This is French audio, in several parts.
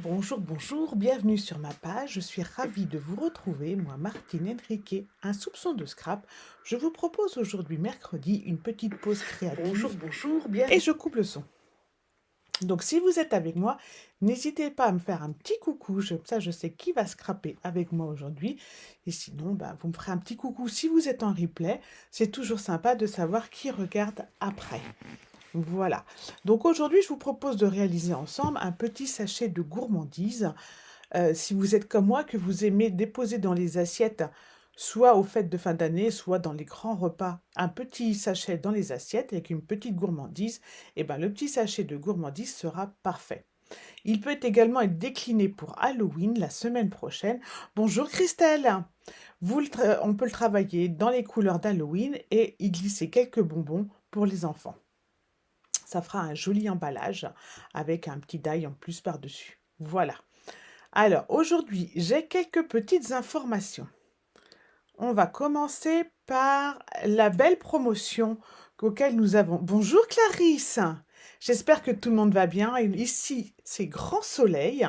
Bonjour, bonjour, bienvenue sur ma page. Je suis ravie de vous retrouver, moi Martine Henriquet, un soupçon de scrap. Je vous propose aujourd'hui mercredi une petite pause Bonjour, créative bonjour, et bienvenue. je coupe le son. Donc si vous êtes avec moi, n'hésitez pas à me faire un petit coucou, ça je sais qui va scraper avec moi aujourd'hui. Et sinon, vous me ferez un petit coucou si vous êtes en replay. C'est toujours sympa de savoir qui regarde après. Voilà. Donc aujourd'hui, je vous propose de réaliser ensemble un petit sachet de gourmandise. Si vous êtes comme moi, que vous aimez déposer dans les assiettes, soit aux fêtes de fin d'année, soit dans les grands repas, un petit sachet dans les assiettes avec une petite gourmandise, et ben le petit sachet de gourmandise sera parfait. Il peut également être décliné pour Halloween la semaine prochaine. Bonjour Christelle. On peut le travailler dans les couleurs d'Halloween et y glisser quelques bonbons pour les enfants. Ça fera un joli emballage avec un petit die en plus par-dessus. Voilà. Alors, aujourd'hui, j'ai quelques petites informations. On va commencer par la belle promotion auquel nous avons. Bonjour Clarisse, j'espère que tout le monde va bien. Ici, c'est grand soleil.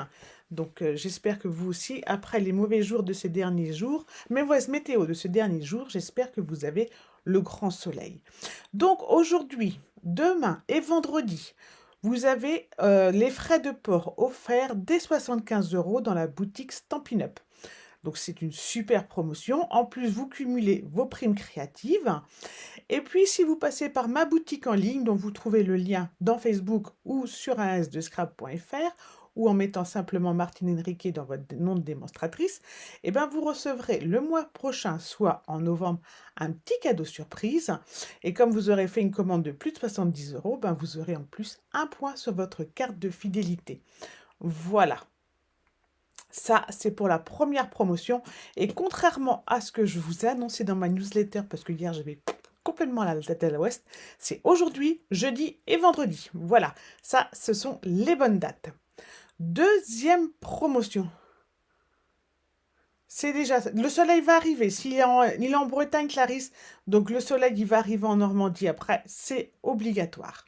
Donc, j'espère que vous aussi, après les mauvais jours de ces derniers jours, mauvaise météo de ces derniers jours, j'espère que vous avez le grand soleil. Donc, aujourd'hui, demain et vendredi, vous avez les frais de port offerts dès 75 € dans la boutique Stampin' Up. Donc c'est une super promotion. En plus, vous cumulez vos primes créatives. Et puis, si vous passez par ma boutique en ligne, dont vous trouvez le lien dans Facebook ou sur asdescrap.fr, ou en mettant simplement Martine Henriquet dans votre nom de démonstratrice, eh ben vous recevrez le mois prochain, soit en novembre, un petit cadeau surprise. Et comme vous aurez fait une commande de plus de 70 €, ben vous aurez en plus un point sur votre carte de fidélité. Voilà. Ça, c'est pour la première promotion. Et contrairement à ce que je vous ai annoncé dans ma newsletter, parce que hier j'avais complètement la tête à l'ouest, c'est aujourd'hui, jeudi et vendredi. Voilà, ça, ce sont les bonnes dates. Deuxième promotion. C'est déjà ça. Le soleil va arriver. Il est en Bretagne, Clarisse, donc le soleil il va arriver en Normandie après. C'est obligatoire.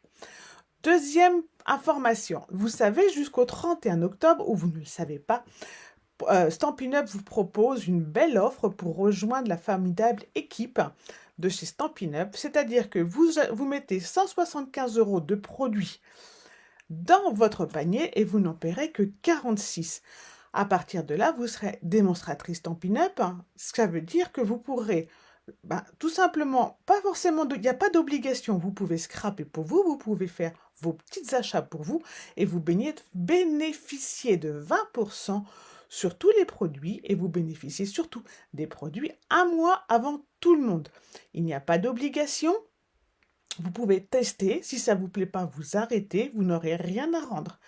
Deuxième information. Vous savez, jusqu'au 31 octobre, ou vous ne le savez pas, Stampin' Up vous propose une belle offre pour rejoindre la formidable équipe de chez Stampin' Up, c'est-à-dire que vous mettez 175 € de produits dans votre panier et vous n'en paierez que 46. À partir de là, vous serez démonstratrice Stampin' Up. Ça veut dire que vous pourrez tout simplement, pas forcément, il n'y a pas d'obligation. Vous pouvez scraper pour vous, vous pouvez faire vos petits achats pour vous et vous bénéficiez de 20% sur tous les produits et vous bénéficiez surtout des produits un mois avant tout le monde. Il n'y a pas d'obligation. Vous pouvez tester. Si ça ne vous plaît pas, vous arrêtez. Vous n'aurez rien à rendre.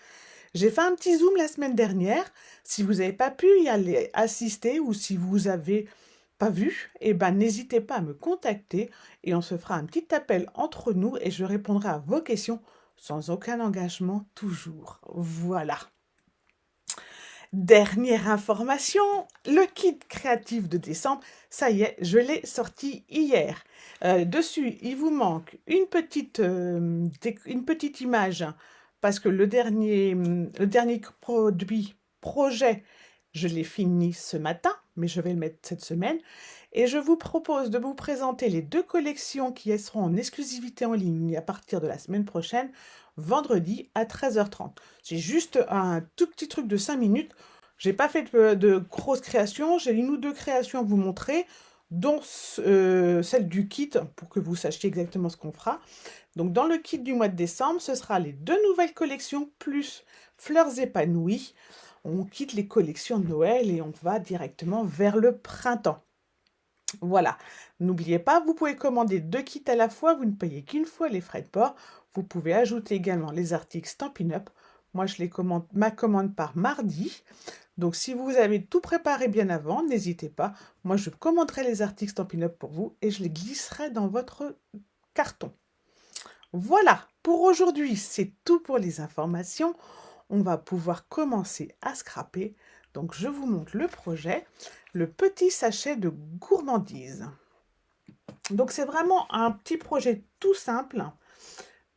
J'ai fait un petit zoom la semaine dernière. Si vous n'avez pas pu y aller assister ou si vous avez pas vu, eh ben n'hésitez pas à me contacter et on se fera un petit appel entre nous et je répondrai à vos questions sans aucun engagement toujours. Voilà. Dernière information, le kit créatif de décembre, ça y est, je l'ai sorti hier. Dessus, il vous manque une petite image parce que le dernier projet, je l'ai fini ce matin, mais je vais le mettre cette semaine. Et je vous propose de vous présenter les deux collections qui seront en exclusivité en ligne à partir de la semaine prochaine, vendredi à 13h30. C'est juste un tout petit truc de 5 minutes. J'ai pas fait de grosses créations, j'ai une ou deux créations à vous montrer, dont celle du kit, pour que vous sachiez exactement ce qu'on fera. Donc dans le kit du mois de décembre, ce sera les deux nouvelles collections plus fleurs épanouies. On quitte les collections de Noël et on va directement vers le printemps. Voilà. N'oubliez pas, vous pouvez commander deux kits à la fois, vous ne payez qu'une fois les frais de port. Vous pouvez ajouter également les articles Stampin' Up. Moi, je les commande, ma commande par mardi. Donc, si vous avez tout préparé bien avant, n'hésitez pas. Moi, je commanderai les articles Stampin' Up pour vous et je les glisserai dans votre carton. Voilà, pour aujourd'hui, c'est tout pour les informations. On va pouvoir commencer à scraper. Donc, je vous montre le projet, le petit sachet de gourmandise. Donc, c'est vraiment un petit projet tout simple,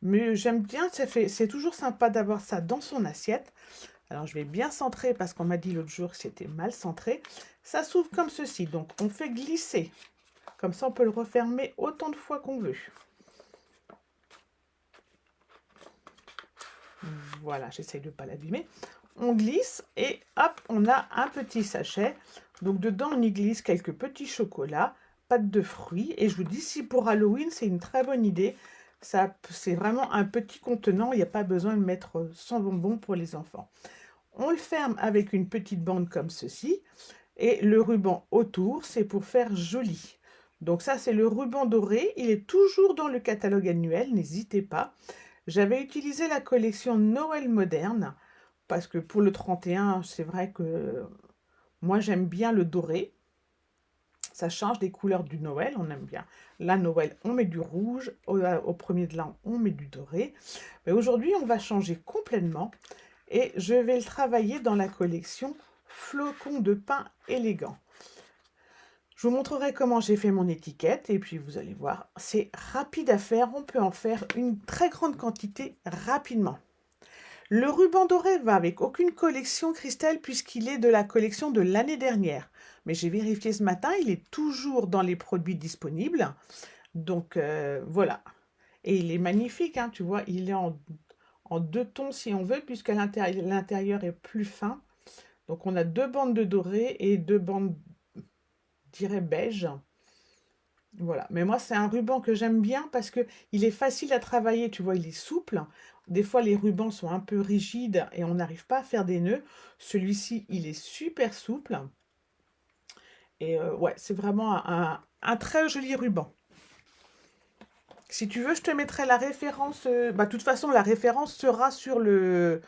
mais j'aime bien, c'est toujours sympa d'avoir ça dans son assiette. Alors, je vais bien centrer parce qu'on m'a dit l'autre jour que c'était mal centré. Ça s'ouvre comme ceci. Donc, on fait glisser. Comme ça, on peut le refermer autant de fois qu'on veut. Voilà, j'essaye de ne pas l'abîmer. On glisse et hop, on a un petit sachet. Donc, dedans, on y glisse quelques petits chocolats, pâte de fruits. Et je vous dis, si pour Halloween, c'est une très bonne idée. C'est vraiment un petit contenant. Il n'y a pas besoin de mettre 100 bonbons pour les enfants. On le ferme avec une petite bande comme ceci. Et le ruban autour, c'est pour faire joli. Donc ça, c'est le ruban doré. Il est toujours dans le catalogue annuel, n'hésitez pas. J'avais utilisé la collection Noël moderne, parce que pour le 31, c'est vrai que moi, j'aime bien le doré. Ça change des couleurs du Noël, on aime bien. La Noël, on met du rouge. Au premier de l'an, on met du doré. Mais aujourd'hui, on va changer complètement. Et je vais le travailler dans la collection Flocons de pain élégant. Je vous montrerai comment j'ai fait mon étiquette et puis vous allez voir, c'est rapide à faire. On peut en faire une très grande quantité rapidement. Le ruban doré va avec aucune collection Christelle puisqu'il est de la collection de l'année dernière. Mais j'ai vérifié ce matin, il est toujours dans les produits disponibles. Donc voilà. Et il est magnifique, hein, tu vois, il est en 2 tons si on veut, puisque l'intérieur est plus fin. Donc on a 2 bandes de doré et 2 bandes, je dirais, beige. Voilà. Mais moi, c'est un ruban que j'aime bien parce que il est facile à travailler, tu vois, il est souple. Des fois, les rubans sont un peu rigides et on n'arrive pas à faire des nœuds. Celui-ci, il est super souple. Et ouais, c'est vraiment un très joli ruban. Si tu veux, je te mettrai la référence. De toute façon, la référence sera sur le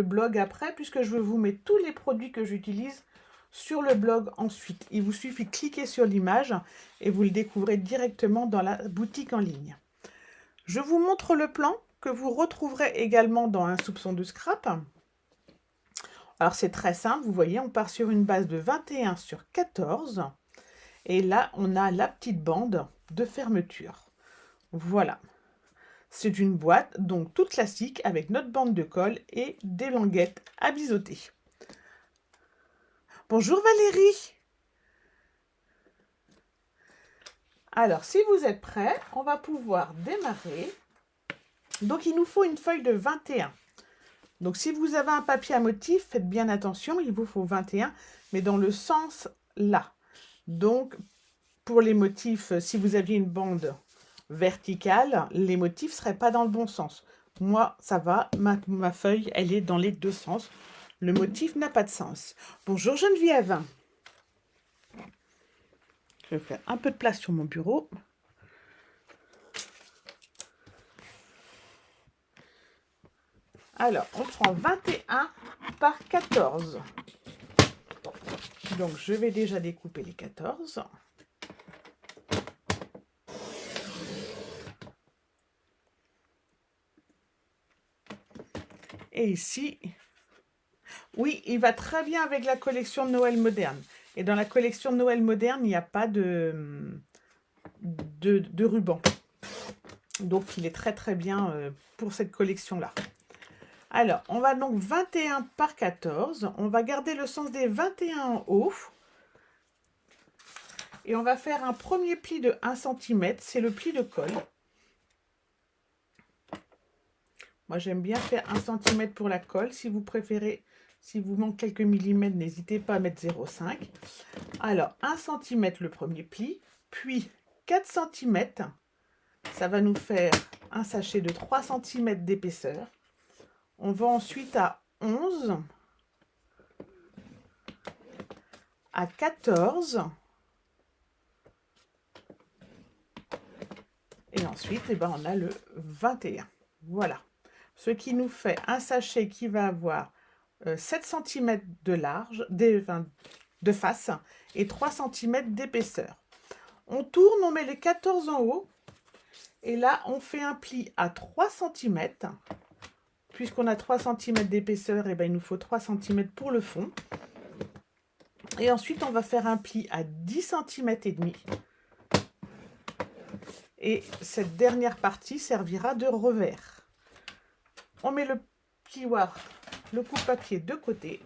blog après, puisque je vous mets tous les produits que j'utilise sur le blog ensuite. Il vous suffit de cliquer sur l'image et vous le découvrez directement dans la boutique en ligne. Je vous montre le plan que vous retrouverez également dans un soupçon de scrap. Alors, c'est très simple. Vous voyez, on part sur une base de 21 sur 14. Et là, on a la petite bande de fermeture. Voilà. C'est une boîte, donc toute classique, avec notre bande de colle et des languettes à biseauter. Bonjour Valérie! Alors, si vous êtes prêts, on va pouvoir démarrer. Donc, il nous faut une feuille de 21. Donc, si vous avez un papier à motif, faites bien attention, il vous faut 21, mais dans le sens là. Donc, pour les motifs, si vous aviez une bande verticale, les motifs ne seraient pas dans le bon sens. Moi, ça va, ma feuille, elle est dans les 2 sens. Le motif n'a pas de sens. Bonjour Geneviève. Je vais faire un peu de place sur mon bureau. Alors, on prend 21 par 14. Donc, je vais déjà découper les 14. Et ici, oui, il va très bien avec la collection Noël moderne. Et dans la collection Noël moderne, il n'y a pas de ruban. Donc, il est très très bien pour cette collection-là. Alors, on va donc 21 par 14. On va garder le sens des 21 en haut. Et on va faire un premier pli de 1 cm. C'est le pli de colle. Moi, j'aime bien faire 1 cm pour la colle. Si vous préférez, si vous manque quelques millimètres, n'hésitez pas à mettre 0,5. Alors, 1 cm le premier pli, puis 4 cm. Ça va nous faire un sachet de 3 cm d'épaisseur. On va ensuite à 11, à 14, et ensuite, on a le 21. Voilà. Ce qui nous fait un sachet qui va avoir 7 cm de large, de face, et 3 cm d'épaisseur. On tourne, on met les 14 en haut, et là, on fait un pli à 3 cm. Puisqu'on a 3 cm d'épaisseur, il nous faut 3 cm pour le fond. Et ensuite, on va faire un pli à 10 cm et demi. Et cette dernière partie servira de revers. On met le plioir le coupe-papier de côté.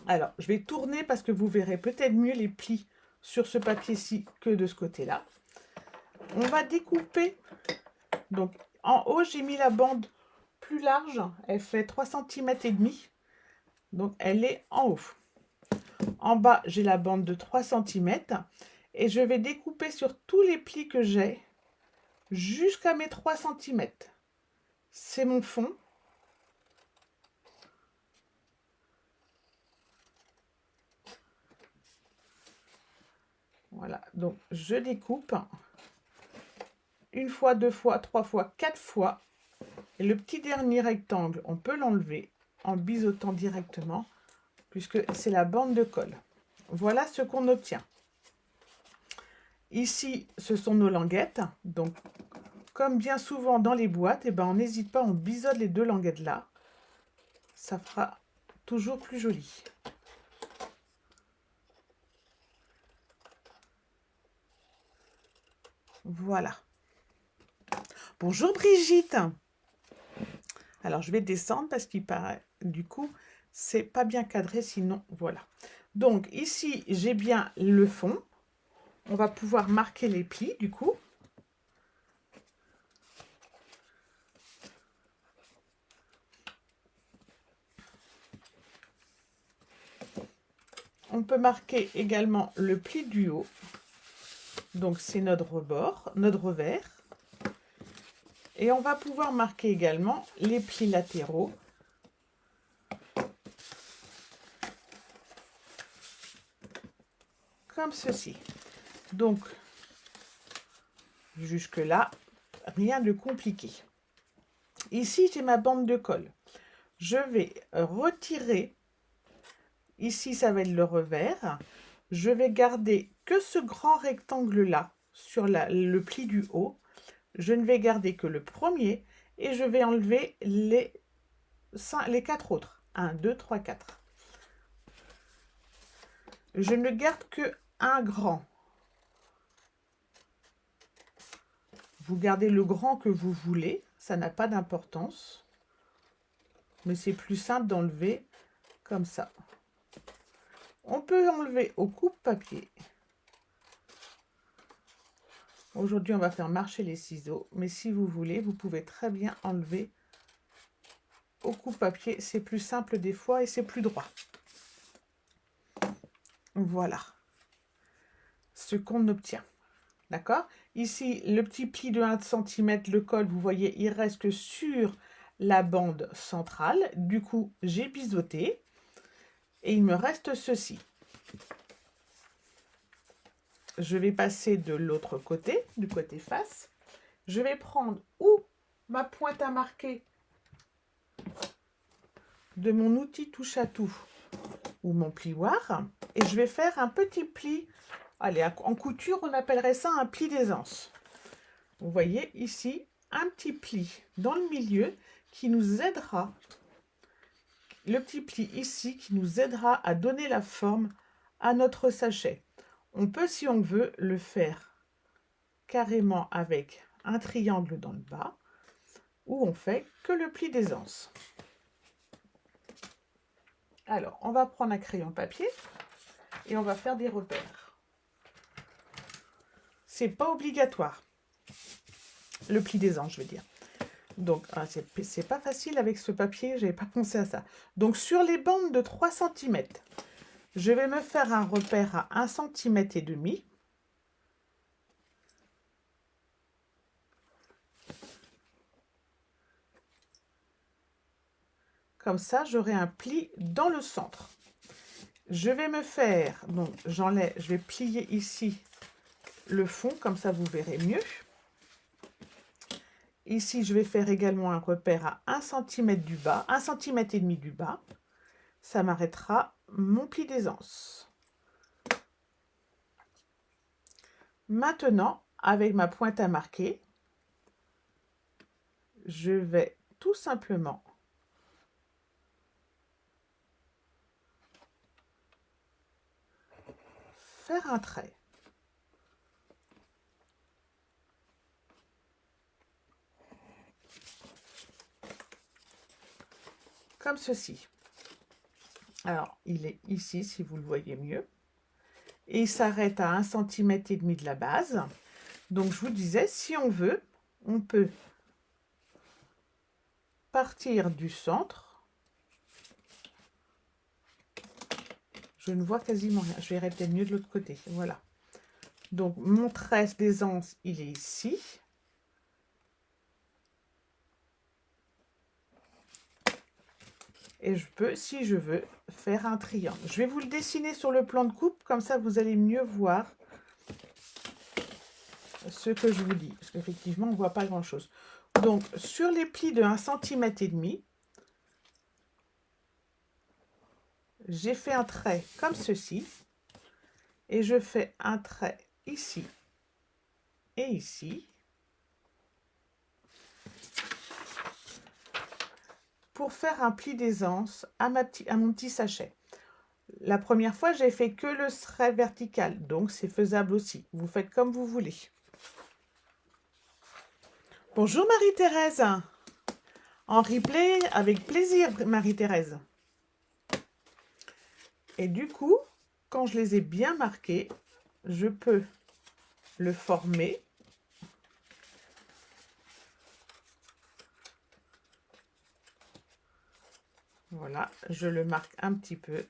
Alors, je vais tourner parce que vous verrez peut-être mieux les plis sur ce papier-ci que de ce côté-là. On va découper. Donc, en haut, j'ai mis la bande plus large. Elle fait 3,5 cm. Donc, elle est en haut. En bas, j'ai la bande de 3 cm. Et je vais découper sur tous les plis que j'ai jusqu'à mes 3 cm. C'est mon fond. Voilà, donc je découpe une fois, deux fois, trois fois, quatre fois. Et le petit dernier rectangle, on peut l'enlever en biseautant directement, puisque c'est la bande de colle. Voilà ce qu'on obtient. Ici, ce sont nos languettes. Donc, comme bien souvent dans les boîtes, on n'hésite pas, on biseaute les deux languettes là. Ça fera toujours plus joli. Voilà. Bonjour Brigitte. Alors, je vais descendre parce qu'il paraît, du coup, c'est pas bien cadré, sinon, voilà. Donc, ici, j'ai bien le fond. On va pouvoir marquer les plis, du coup. On peut marquer également le pli du haut. Donc, c'est notre rebord, notre revers. Et on va pouvoir marquer également les plis latéraux. Comme ceci. Donc, jusque-là, rien de compliqué. Ici, j'ai ma bande de colle. Je vais retirer, ici, ça va être le revers. Je vais garder que ce grand rectangle-là sur le pli du haut. Je ne vais garder que le premier et je vais enlever les 4 autres. 1, 2, 3, 4. Je ne garde que un grand. Vous gardez le grand que vous voulez, ça n'a pas d'importance. Mais c'est plus simple d'enlever comme ça. On peut enlever au coupe-papier. Aujourd'hui, on va faire marcher les ciseaux, mais si vous voulez, vous pouvez très bien enlever au coupe-papier. C'est plus simple des fois et c'est plus droit. Voilà ce qu'on obtient. D'accord? Ici, le petit pli de 1 cm, le col, vous voyez, il reste que sur la bande centrale. Du coup, j'ai biseauté et il me reste ceci. Je vais passer de l'autre côté, du côté face. Je vais prendre ou ma pointe à marquer de mon outil touche à tout ou mon plioir et je vais faire un petit pli. Allez, en couture, on appellerait ça un pli d'aisance. Vous voyez ici un petit pli dans le milieu qui nous aidera, le petit pli ici qui nous aidera à donner la forme à notre sachet. On peut, si on veut, le faire carrément avec un triangle dans le bas ou on fait que le pli d'aisance. Alors, on va prendre un crayon papier et on va faire des repères. C'est pas obligatoire. Le pli d'aisance, je veux dire. Donc, c'est pas facile avec ce papier, j'avais pas pensé à ça. Donc, sur les bandes de 3 cm, je vais me faire un repère à 1,5 cm. Comme ça, j'aurai un pli dans le centre. Je vais me faire, donc j'enlève, je vais plier ici le fond, comme ça vous verrez mieux. Ici, je vais faire également un repère à 1 cm du bas, 1,5 cm du bas. Ça m'arrêtera mon pli d'aisance. Maintenant, avec ma pointe à marquer, je vais tout simplement faire un trait. comme ceci. Alors, il est ici, si vous le voyez mieux. Et il s'arrête à 1,5 cm de la base. Donc, je vous disais, si on veut, on peut partir du centre. Je ne vois quasiment rien. Je verrai peut-être mieux de l'autre côté. Voilà. Donc, mon trait d'aisance, il est ici. Et je peux, si je veux, faire un triangle. Je vais vous le dessiner sur le plan de coupe, comme ça vous allez mieux voir ce que je vous dis. Parce qu'effectivement, on ne voit pas grand-chose. Donc, sur les plis de 1,5 cm, j'ai fait un trait comme ceci. Et je fais un trait ici et ici. Pour faire un pli d'aisance à mon petit sachet. La première fois, j'ai fait que le trait vertical, donc c'est faisable aussi. Vous faites comme vous voulez. Bonjour Marie-Thérèse. En replay, avec plaisir Marie-Thérèse. Et du coup, quand je les ai bien marqués, je peux le former. Voilà, je le marque un petit peu.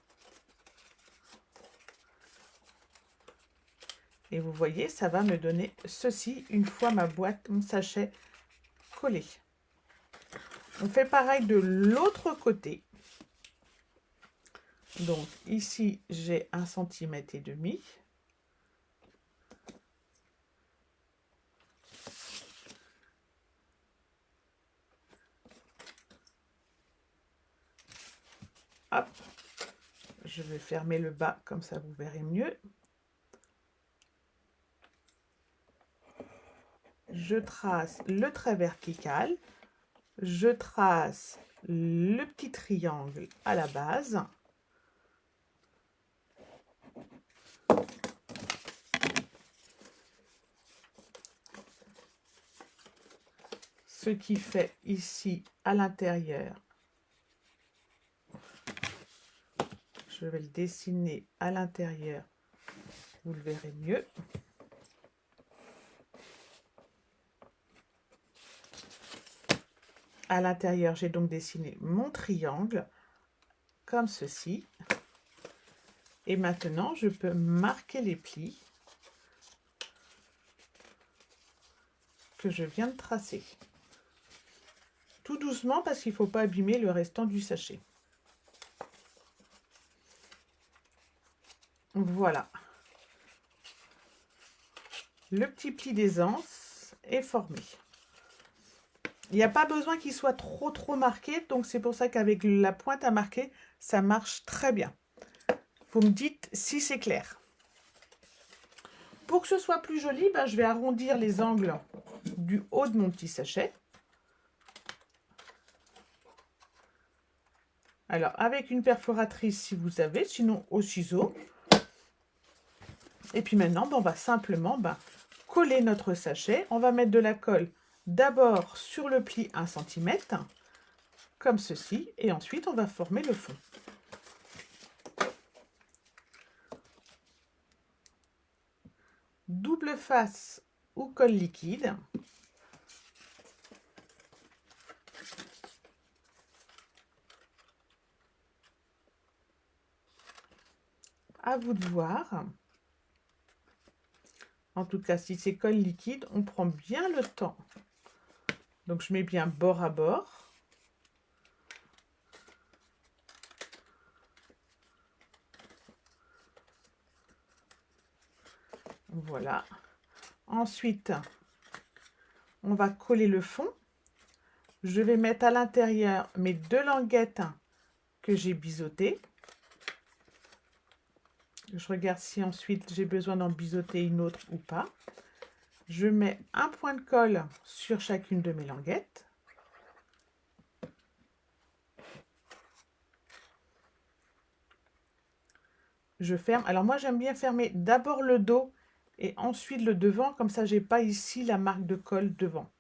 Et vous voyez, ça va me donner ceci une fois ma boîte, mon sachet collé. On fait pareil de l'autre côté. Donc ici, j'ai 1,5 cm. Hop, je vais fermer le bas, comme ça vous verrez mieux. Je trace le trait vertical, je trace le petit triangle à la base. Ce qui fait ici à l'intérieur, je vais le dessiner à l'intérieur, vous le verrez mieux. À l'intérieur, j'ai donc dessiné mon triangle, comme ceci. Et maintenant, je peux marquer les plis que je viens de tracer. Tout doucement, parce qu'il ne faut pas abîmer le restant du sachet. Voilà. Le petit pli d'aisance est formé. Il n'y a pas besoin qu'il soit trop marqué, donc c'est pour ça qu'avec la pointe à marquer, ça marche très bien. Vous me dites si c'est clair. Pour que ce soit plus joli, je vais arrondir les angles du haut de mon petit sachet. Alors, avec une perforatrice si vous avez, sinon au ciseau. Et puis maintenant, on va simplement coller notre sachet. On va mettre de la colle d'abord sur le pli 1 cm, comme ceci, et ensuite on va former le fond. Double face ou colle liquide. À vous de voir. En tout cas, si c'est colle liquide, on prend bien le temps. Donc, je mets bien bord à bord. Voilà. Ensuite, on va coller le fond. Je vais mettre à l'intérieur mes 2 languettes que j'ai biseautées. Je regarde si ensuite j'ai besoin d'en biseauter une autre ou pas. Je mets un point de colle sur chacune de mes languettes. Je ferme. Alors moi j'aime bien fermer d'abord le dos et ensuite le devant, comme ça j'ai pas ici la marque de colle devant.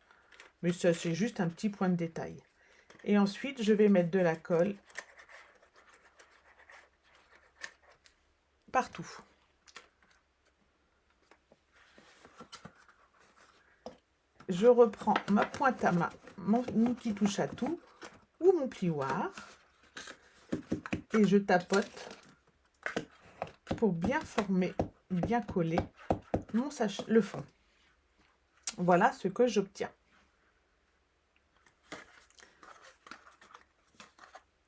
Mais ça c'est juste un petit point de détail. Et ensuite, je vais mettre de la colle partout. Je reprends ma pointe à main, mon outil touche à tout ou mon plioir et je tapote pour bien former, bien coller mon sachet, le fond. Voilà ce que j'obtiens.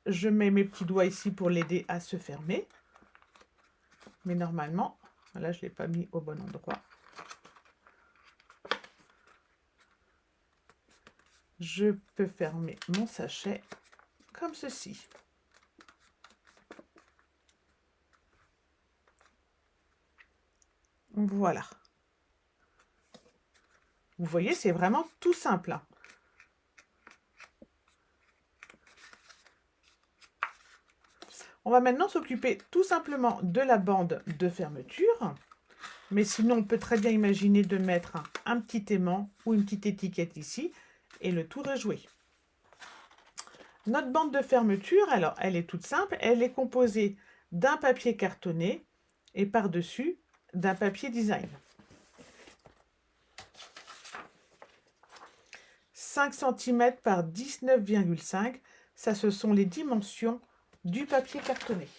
Je mets mes petits doigts ici pour l'aider à se fermer. Mais normalement, là je ne l'ai pas mis au bon endroit. Je peux fermer mon sachet comme ceci. Voilà. Vous voyez, c'est vraiment tout simple, hein. On va maintenant s'occuper tout simplement de la bande de fermeture. Mais sinon, on peut très bien imaginer de mettre un petit aimant ou une petite étiquette ici. Et le tour est joué. Notre bande de fermeture, alors, elle est toute simple. Elle est composée d'un papier cartonné et par-dessus d'un papier design. 5 cm par 19,5, ça ce sont les dimensions du papier cartonné.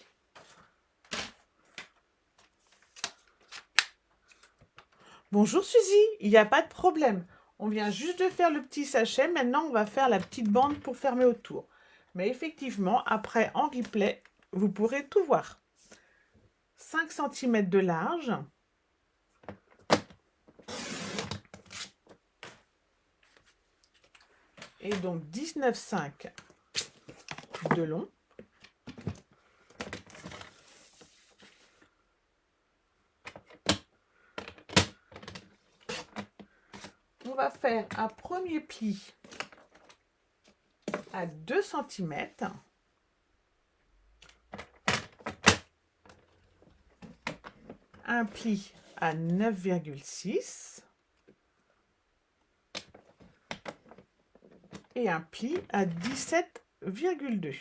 Bonjour Suzy, il n'y a pas de problème. On vient juste de faire le petit sachet, maintenant on va faire la petite bande pour fermer autour. Mais effectivement, après en replay, vous pourrez tout voir. 5 cm de large. Et donc 19,5 de long. On va faire un premier pli à 2 cm. Un pli à 9,6 et un pli à 17,2.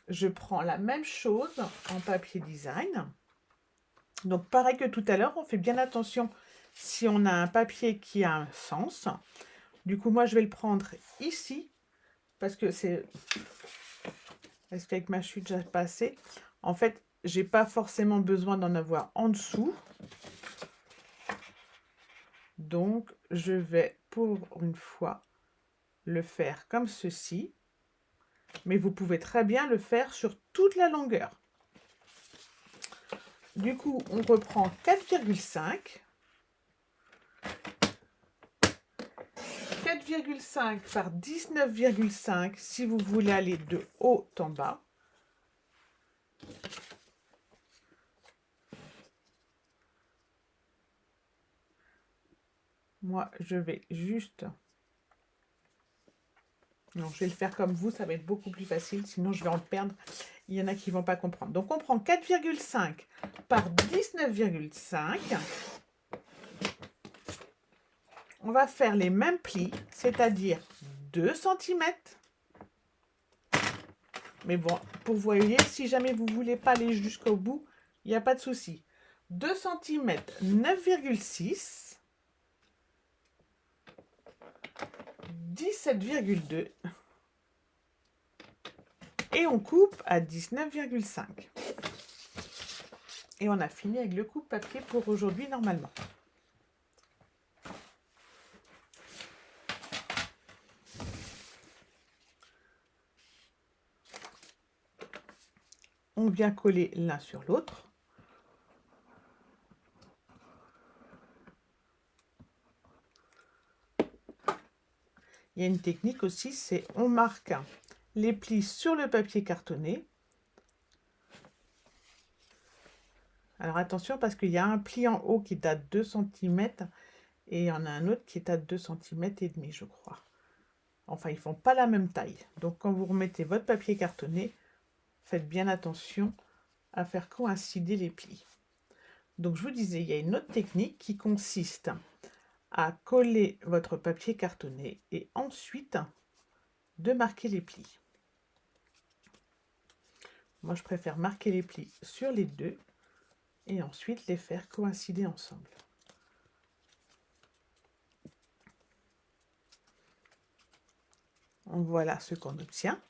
Je prends la même chose en papier design. Donc pareil que tout à l'heure, on fait bien attention si on a un papier qui a un sens. Du coup, moi, je vais le prendre ici parce que c'est... Est-ce qu'avec ma chute, j'ai passé? En fait, j'ai pas forcément besoin d'en avoir en dessous. Donc, je vais pour une fois le faire comme ceci. Mais vous pouvez très bien le faire sur toute la longueur. Du coup, on reprend 4,5. 4,5 par 19,5 si vous voulez aller de haut en bas. Moi, je vais juste... Non, je vais le faire comme vous, ça va être beaucoup plus facile, sinon je vais en perdre. Il y en a qui ne vont pas comprendre. Donc, on prend 4,5 par 19,5. On va faire les mêmes plis, c'est-à-dire 2 cm. Mais bon, pour vous voyez, si jamais vous ne voulez pas aller jusqu'au bout, il n'y a pas de souci. 2 cm, 9,6. 17,2 et on coupe à 19,5 et on a fini avec le coupe-papier pour aujourd'hui normalement. On vient coller l'un sur l'autre. Il y a une technique aussi, c'est on marque les plis sur le papier cartonné. Alors attention parce qu'il y a un pli en haut qui est à 2 cm et il y en a un autre qui est à 2 cm et demi, je crois. Enfin, ils ne font pas la même taille. Donc quand vous remettez votre papier cartonné, faites bien attention à faire coïncider les plis. Donc je vous disais, il y a une autre technique qui consiste à coller votre papier cartonné et ensuite de marquer les plis. Moi, je préfère marquer les plis sur les deux et ensuite les faire coïncider ensemble. Voilà ce qu'on obtient.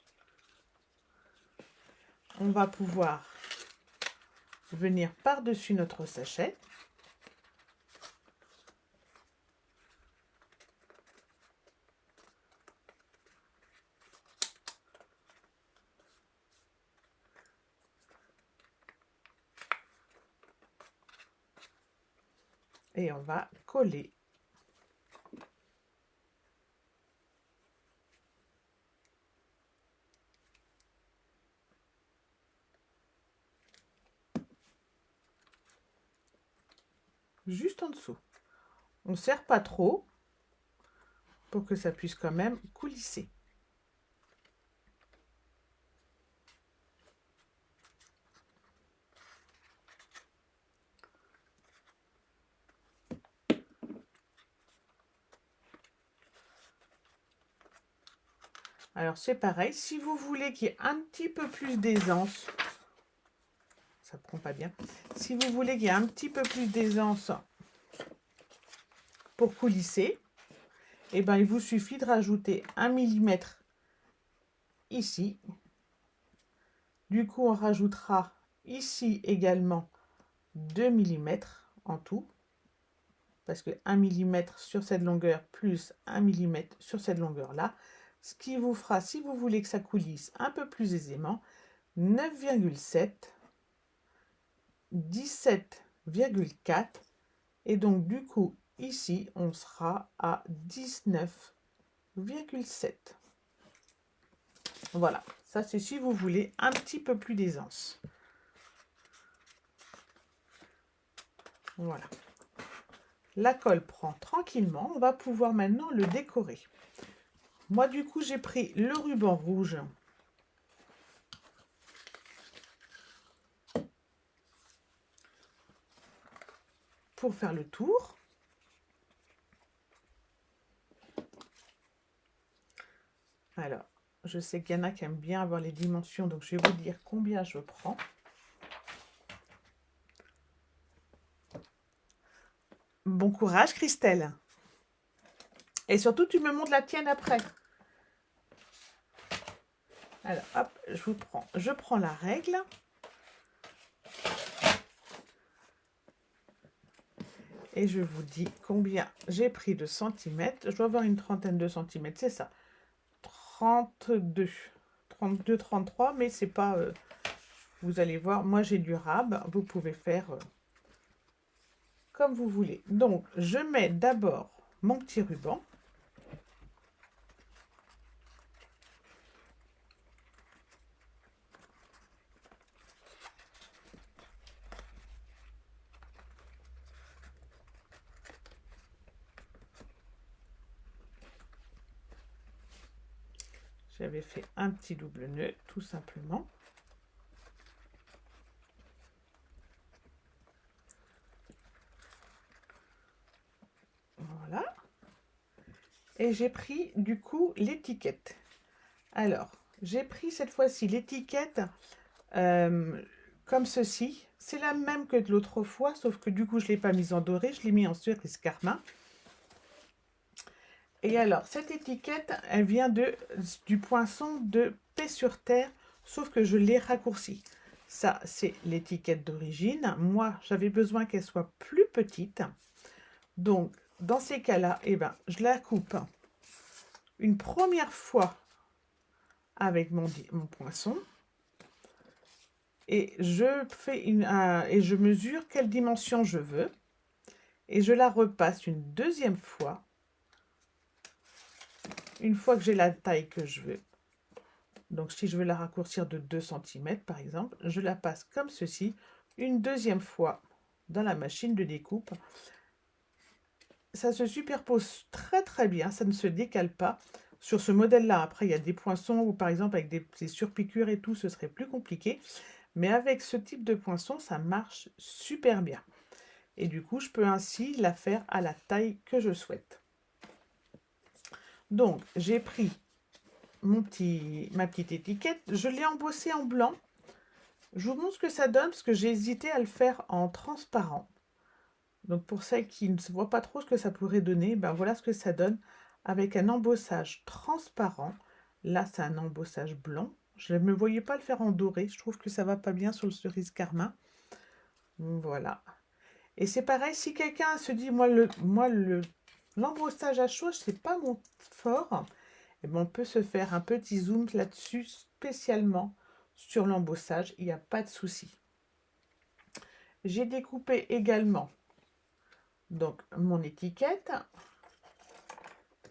On va pouvoir venir par-dessus notre sachet. Et on va coller. Juste en dessous. On ne serre pas trop pour que ça puisse quand même coulisser. Alors c'est pareil, si vous voulez qu'il y ait un petit peu plus d'aisance, ça prend pas bien, si vous voulez qu'il y ait un petit peu plus d'aisance pour coulisser, eh ben, il vous suffit de rajouter 1 mm ici. Du coup, on rajoutera ici également 2 mm en tout, parce que 1 mm sur cette longueur plus 1 mm sur cette longueur-là, ce qui vous fera, si vous voulez que ça coulisse un peu plus aisément, 9,7, 17,4, et donc du coup, ici, on sera à 19,7. Voilà, ça c'est si vous voulez un petit peu plus d'aisance. Voilà. La colle prend tranquillement, on va pouvoir maintenant le décorer. Moi du coup j'ai pris le ruban rouge pour faire le tour. Alors, je sais qu'il y en a qui aiment bien avoir les dimensions, donc je vais vous dire combien je prends. Bon courage Christelle. Et surtout tu me montres la tienne après. Alors hop, je prends la règle. Et je vous dis combien j'ai pris de centimètres. Je dois avoir une trentaine de centimètres, c'est ça. 32, 33, mais c'est pas... vous allez voir, moi j'ai du rab. Vous pouvez faire comme vous voulez. Donc, je mets d'abord mon petit ruban. J'avais fait un petit double nœud, tout simplement. Voilà. Et j'ai pris, du coup, l'étiquette. Alors, j'ai pris cette fois-ci l'étiquette comme ceci. C'est la même que de l'autre fois, sauf que du coup, je ne l'ai pas mise en doré, je l'ai mis en cerise carmin. Et alors, cette étiquette, elle vient du poinçon de Paix sur Terre, sauf que je l'ai raccourci. Ça, c'est l'étiquette d'origine. Moi, j'avais besoin qu'elle soit plus petite. Donc, dans ces cas-là, eh ben, je la coupe une première fois avec mon poinçon. Et je mesure quelle dimension je veux. Et je la repasse une deuxième fois. Une fois que j'ai la taille que je veux. Donc, si je veux la raccourcir de 2 cm, par exemple, je la passe comme ceci, une deuxième fois dans la machine de découpe. Ça se superpose très très bien, ça ne se décale pas. Sur ce modèle-là, après, il y a des poinçons ou par exemple avec des surpiqûres et tout, ce serait plus compliqué. Mais avec ce type de poinçon, ça marche super bien. Et du coup, je peux ainsi la faire à la taille que je souhaite. Donc, j'ai pris ma petite étiquette, je l'ai embossée en blanc. Je vous montre ce que ça donne parce que j'ai hésité à le faire en transparent. Donc pour celles qui ne se voient pas trop ce que ça pourrait donner, ben voilà ce que ça donne avec un embossage transparent. Là, c'est un embossage blanc. Je ne me voyais pas le faire en doré. Je trouve que ça va pas bien sur le cerise carmin. Voilà. Et c'est pareil, si quelqu'un se dit, l'embossage à chaud, c'est pas mon fort, et ben on peut se faire un petit zoom là-dessus spécialement sur l'embossage. Il n'y a pas de souci. J'ai découpé également donc mon étiquette.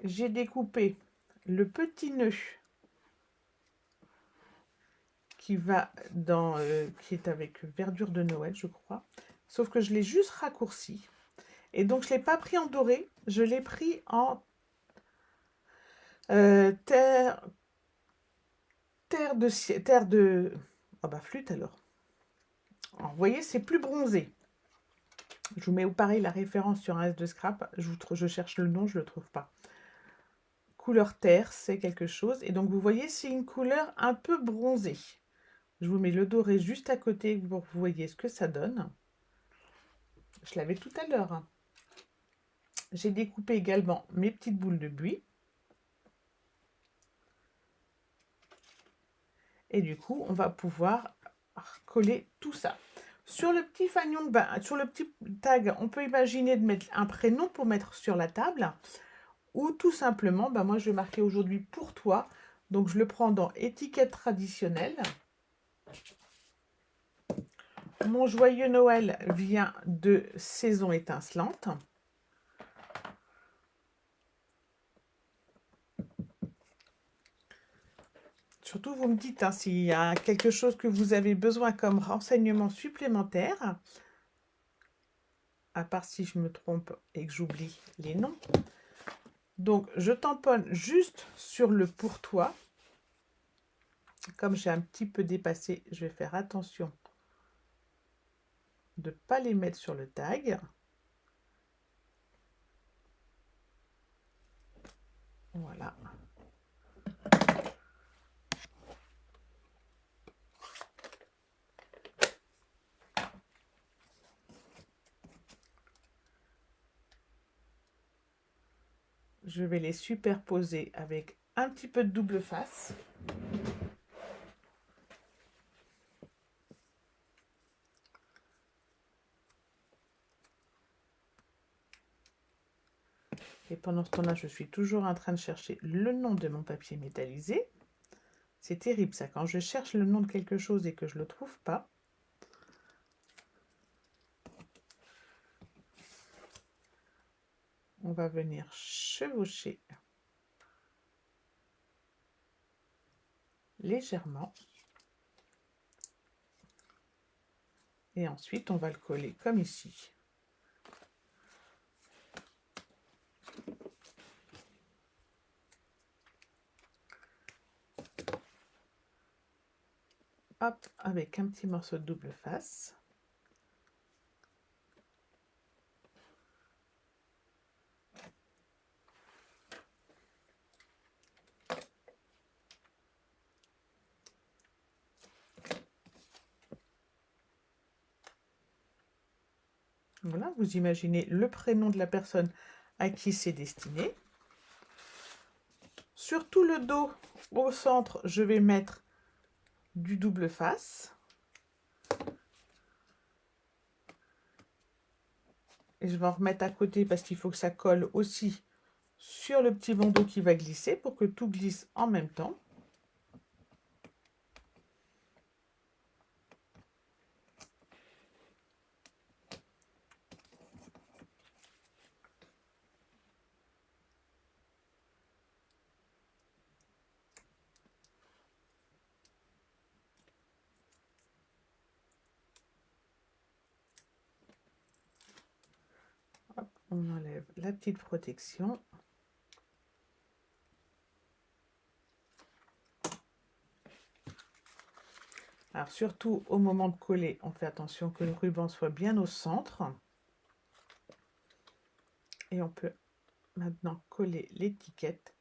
J'ai découpé le petit nœud qui va dans qui est avec verdure de Noël, je crois. Sauf que je l'ai juste raccourci. Et donc je ne l'ai pas pris en doré, je l'ai pris en terre de oh bah flûte alors. Alors, vous voyez, c'est plus bronzé. Je vous mets pareil la référence sur un S de scrap. Je cherche le nom, je ne le trouve pas. Couleur terre, c'est quelque chose. Et donc vous voyez, c'est une couleur un peu bronzée. Je vous mets le doré juste à côté pour que vous voyez ce que ça donne. Je l'avais tout à l'heure. J'ai découpé également mes petites boules de buis. Et du coup, on va pouvoir coller tout ça. Sur le petit fanion, sur le petit tag, on peut imaginer de mettre un prénom pour mettre sur la table. Ou tout simplement, moi je vais marquer aujourd'hui pour toi. Donc je le prends dans étiquette traditionnelle. Mon joyeux Noël vient de Saison étincelante. Surtout, vous me dites s'il y a quelque chose que vous avez besoin comme renseignement supplémentaire, à part si je me trompe et que j'oublie les noms. Donc, je tamponne juste sur le pour toi. Comme j'ai un petit peu dépassé, je vais faire attention de ne pas les mettre sur le tag. Voilà. Je vais les superposer avec un petit peu de double face. Et pendant ce temps-là, je suis toujours en train de chercher le nom de mon papier métallisé. C'est terrible ça, quand je cherche le nom de quelque chose et que je ne le trouve pas. On va venir chevaucher légèrement. Et ensuite, on va le coller comme ici. Hop, avec un petit morceau de double face. Voilà, vous imaginez le prénom de la personne à qui c'est destiné. Sur tout le dos, au centre, je vais mettre du double face. Et je vais en remettre à côté parce qu'il faut que ça colle aussi sur le petit bandeau qui va glisser pour que tout glisse en même temps. Hop, on enlève la petite protection. Alors surtout au moment de coller, on fait attention que le ruban soit bien au centre. Et on peut maintenant coller l'étiquette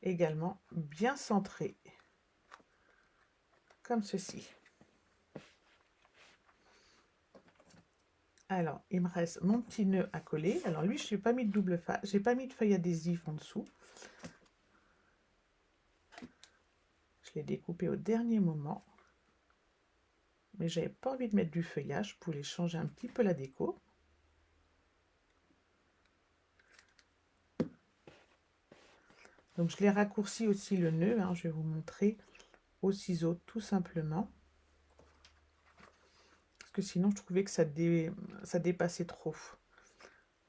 également bien centrée, comme ceci. Alors, il me reste mon petit nœud à coller. Alors lui, je n'ai pas mis de double face, j'ai pas mis de feuille adhésive en dessous. Je l'ai découpé au dernier moment. Mais j'avais pas envie de mettre du feuillage, je voulais changer un petit peu la déco. Donc je l'ai raccourci aussi le nœud, hein, je vais vous montrer au ciseau tout simplement. Parce que sinon je trouvais que ça dépassait trop.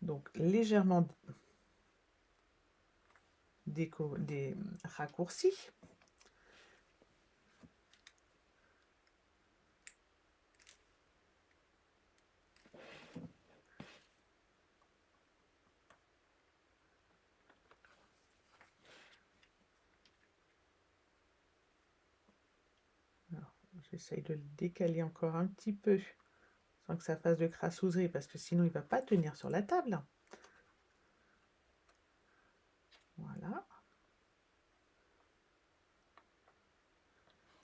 Donc légèrement des raccourcis. J'essaye de le décaler encore un petit peu, sans que ça fasse de crassouserie, parce que sinon il ne va pas tenir sur la table. Voilà.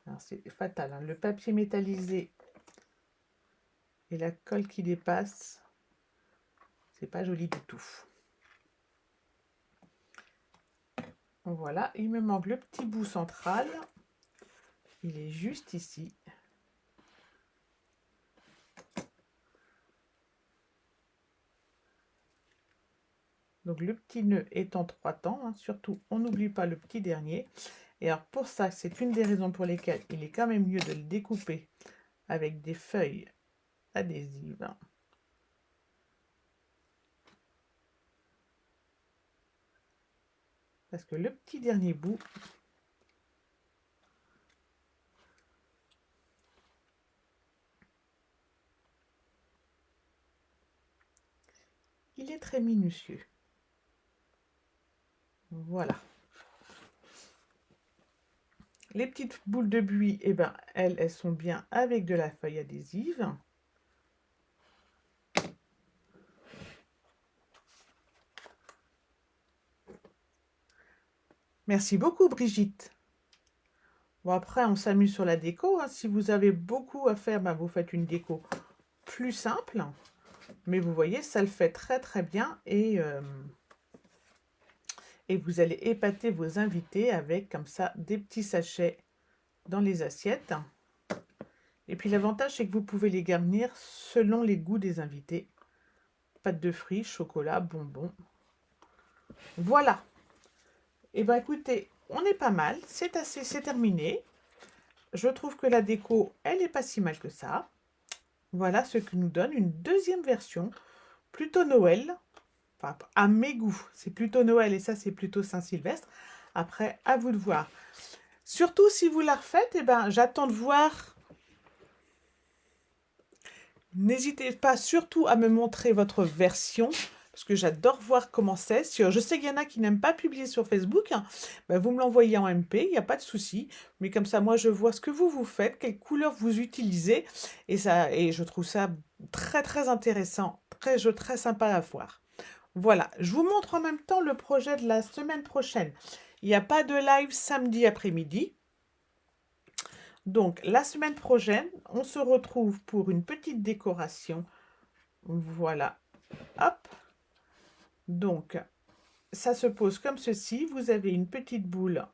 Alors c'est fatal, hein. Le papier métallisé et la colle qui dépasse, c'est pas joli du tout. Voilà, il me manque le petit bout central. Il est juste ici. Donc le petit nœud est en 3 temps, hein. Surtout on n'oublie pas le petit dernier. Et alors pour ça, c'est une des raisons pour lesquelles il est quand même mieux de le découper avec des feuilles adhésives. Parce que le petit dernier bout, il est très minutieux. Voilà. Les petites boules de buis, eh ben, elles sont bien avec de la feuille adhésive. Merci beaucoup, Brigitte. Bon, après, on s'amuse sur la déco, hein. Si vous avez beaucoup à faire, ben, vous faites une déco plus simple. Mais vous voyez, ça le fait très très bien. Et vous allez épater vos invités avec, comme ça, des petits sachets dans les assiettes. Et puis l'avantage, c'est que vous pouvez les garnir selon les goûts des invités. Pâte de fruits, chocolat, bonbons. Voilà. Et ben écoutez, on est pas mal. C'est terminé. Je trouve que la déco, elle n'est pas si mal que ça. Voilà ce que nous donne une deuxième version, plutôt Noël. Enfin, à mes goûts, c'est plutôt Noël et ça, c'est plutôt Saint-Sylvestre. Après, à vous de voir. Surtout si vous la refaites, eh ben, j'attends de voir. N'hésitez pas surtout à me montrer votre version, parce que j'adore voir comment c'est. Je sais qu'il y en a qui n'aiment pas publier sur Facebook. Ben, vous me l'envoyez en MP, il n'y a pas de souci. Mais comme ça, moi, je vois ce que vous faites, quelles couleurs vous utilisez. Et je trouve ça très, très intéressant, très sympa à voir. Voilà, je vous montre en même temps le projet de la semaine prochaine. Il n'y a pas de live samedi après-midi. Donc, la semaine prochaine, on se retrouve pour une petite décoration. Voilà, hop. Donc, ça se pose comme ceci. Vous avez une petite boule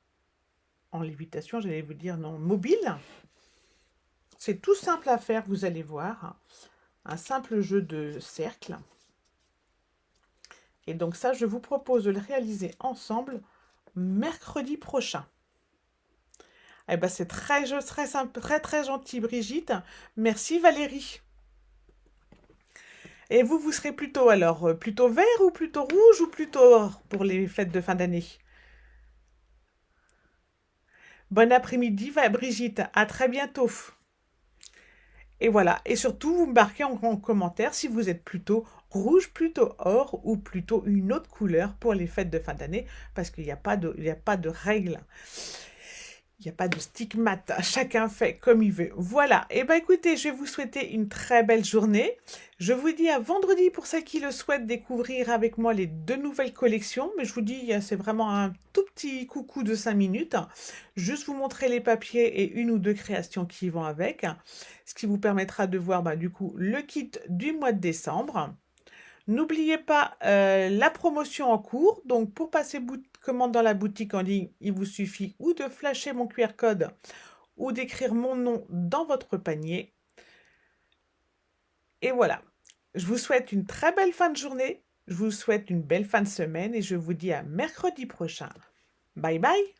en lévitation, j'allais vous dire non, mobile. C'est tout simple à faire, vous allez voir. Un simple jeu de cercle. Et donc ça, je vous propose de le réaliser ensemble mercredi prochain. Eh ben, c'est très simple, très gentil, Brigitte. Merci, Valérie. Et vous serez plutôt alors, plutôt vert ou plutôt rouge ou plutôt or pour les fêtes de fin d'année? Bon après-midi, Brigitte. À très bientôt. Et voilà. Et surtout, vous me marquez en commentaire si vous êtes plutôt rouge, plutôt or ou plutôt une autre couleur pour les fêtes de fin d'année, parce qu'il n'y a pas de règles. Il n'y a pas de stigmate, chacun fait comme il veut. Voilà, et ben écoutez, je vais vous souhaiter une très belle journée. Je vous dis à vendredi pour celles qui le souhaitent découvrir avec moi les 2 nouvelles collections. Mais je vous dis, c'est vraiment un tout petit coucou de 5 minutes. Juste vous montrer les papiers et 1 ou 2 créations qui vont avec. Ce qui vous permettra de voir du coup le kit du mois de décembre. N'oubliez pas la promotion en cours. Donc, pour passer commande dans la boutique en ligne, il vous suffit ou de flasher mon QR code ou d'écrire mon nom dans votre panier. Et voilà. Je vous souhaite une très belle fin de journée. Je vous souhaite une belle fin de semaine et je vous dis à mercredi prochain. Bye bye!